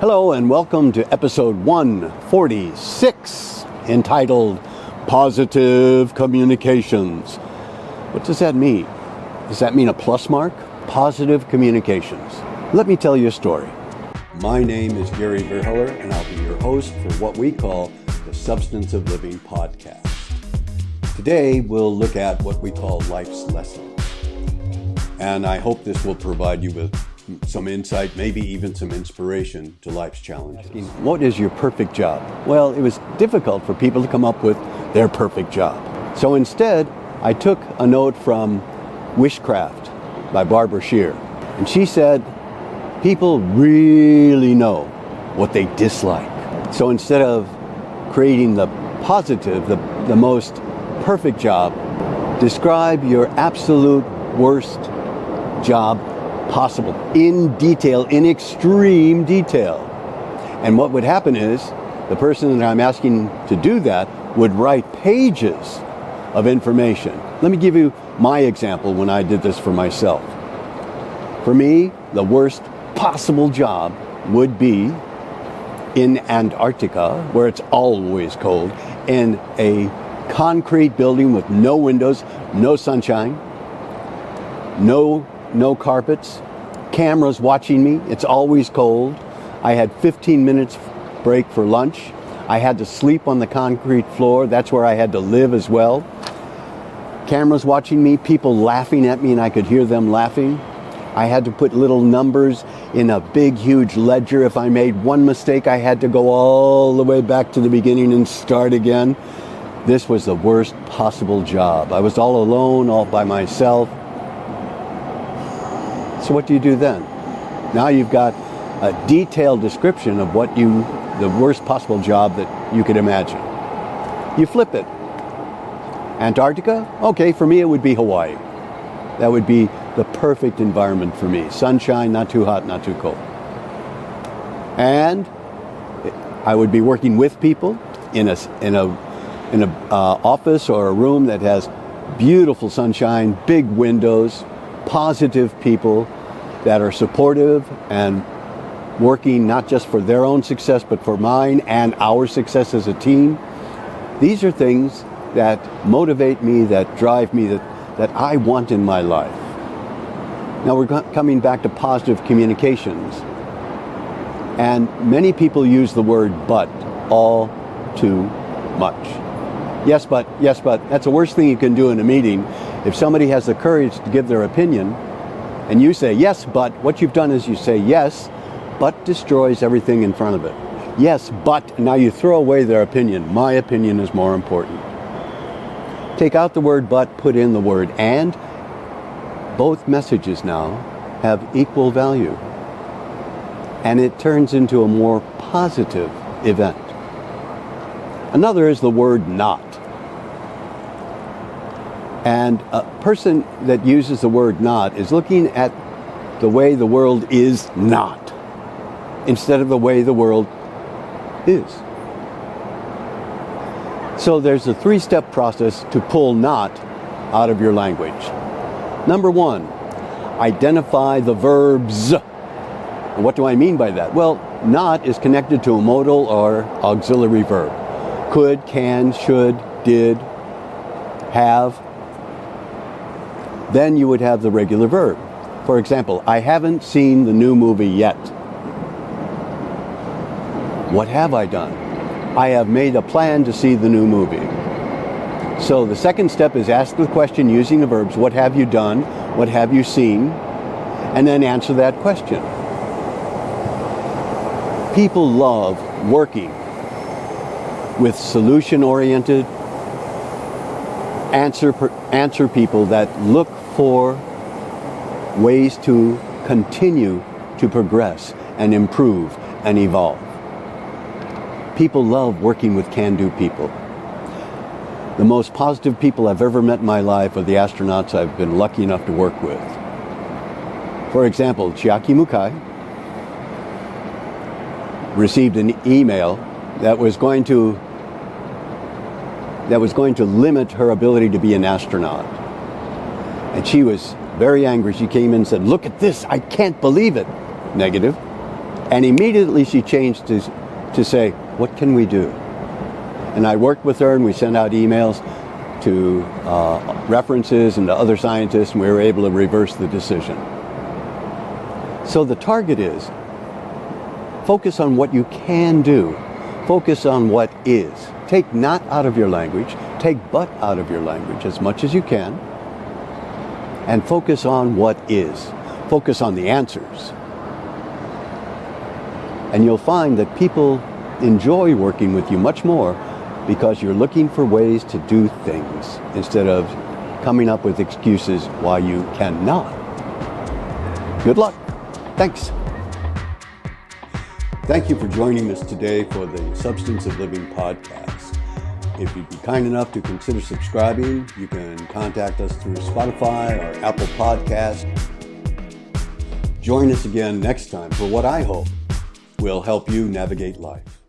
Hello and welcome to episode 146, entitled Positive Communications. What does that mean? Does that mean a plus mark? Positive communications. Let me tell you a story. My name is Gary Vierheller and I'll be your host for what we call the Substance of Living podcast. Today we'll look at what we call life's lessons. And I hope this will provide you with some insight, maybe even some inspiration to life's challenges. What is your perfect job? Well, it was difficult for people to come up with their perfect job. So instead, I took a note from Wishcraft by Barbara Scheer. And she said, people really know what they dislike. So instead of creating the positive, the most perfect job, describe your absolute worst job possible, in detail, in extreme detail. And what would happen is, the person that I'm asking to do that would write pages of information. Let me give you my example when I did this for myself. For me, the worst possible job would be in Antarctica, where it's always cold, in a concrete building with no windows, no sunshine, no carpets, cameras watching me. It's always cold. I had 15 minutes break for lunch. I had to sleep on the concrete floor. That's where I had to live as well. Cameras watching me, people laughing at me, and I could hear them laughing. I had to put little numbers in a big, huge ledger. If I made one mistake, I had to go all the way back to the beginning and start again. This was the worst possible job. I was all alone, all by myself. So what do you do then? Now you've got a detailed description of the worst possible job that you could imagine. You flip it. Antarctica? Okay, for me it would be Hawaii. That would be the perfect environment for me. Sunshine, not too hot, not too cold. And I would be working with people in a office or a room that has beautiful sunshine, big windows, positive people that are supportive and working not just for their own success, but for mine and our success as a team. These are things that motivate me, that drive me, that I want in my life. Now we're coming back to positive communications. And many people use the word but all too much. Yes, but, that's the worst thing you can do in a meeting. If somebody has the courage to give their opinion, and you say, yes, but, what you've done is you say, yes, but destroys everything in front of it. Yes, but, now you throw away their opinion. My opinion is more important. Take out the word but, put in the word and. Both messages now have equal value. And it turns into a more positive event. Another is the word not. And a person that uses the word not is looking at the way the world is not, instead of the way the world is. So there's a 3-step process to pull not out of your language. Number 1, identify the verbs. And what do I mean by that? Well, not is connected to a modal or auxiliary verb. Could, can, should, did, have. Then you would have the regular verb. For example, I haven't seen the new movie yet. What have I done? I have made a plan to see the new movie. So the second step is ask the question using the verbs, what have you done? What have you seen? And then answer that question. People love working with solution-oriented answer people that look for ways to continue to progress and improve and evolve. People love working with can-do people. The most positive people I've ever met in my life are the astronauts I've been lucky enough to work with. For example, Chiaki Mukai received an email that was going to limit her ability to be an astronaut. And she was very angry. She came in and said, "Look at this, I can't believe it." Negative. And immediately she changed to say, what can we do? And I worked with her, and we sent out emails to references and to other scientists, and we were able to reverse the decision. So the target is, focus on what you can do. Focus on what is. Take not out of your language, take but out of your language as much as you can, and focus on what is. Focus on the answers. And you'll find that people enjoy working with you much more because you're looking for ways to do things instead of coming up with excuses why you cannot. Good luck. Thanks. Thank you for joining us today for the Substance of Living podcast. If you'd be kind enough to consider subscribing, you can contact us through Spotify or Apple Podcasts. Join us again next time for what I hope will help you navigate life.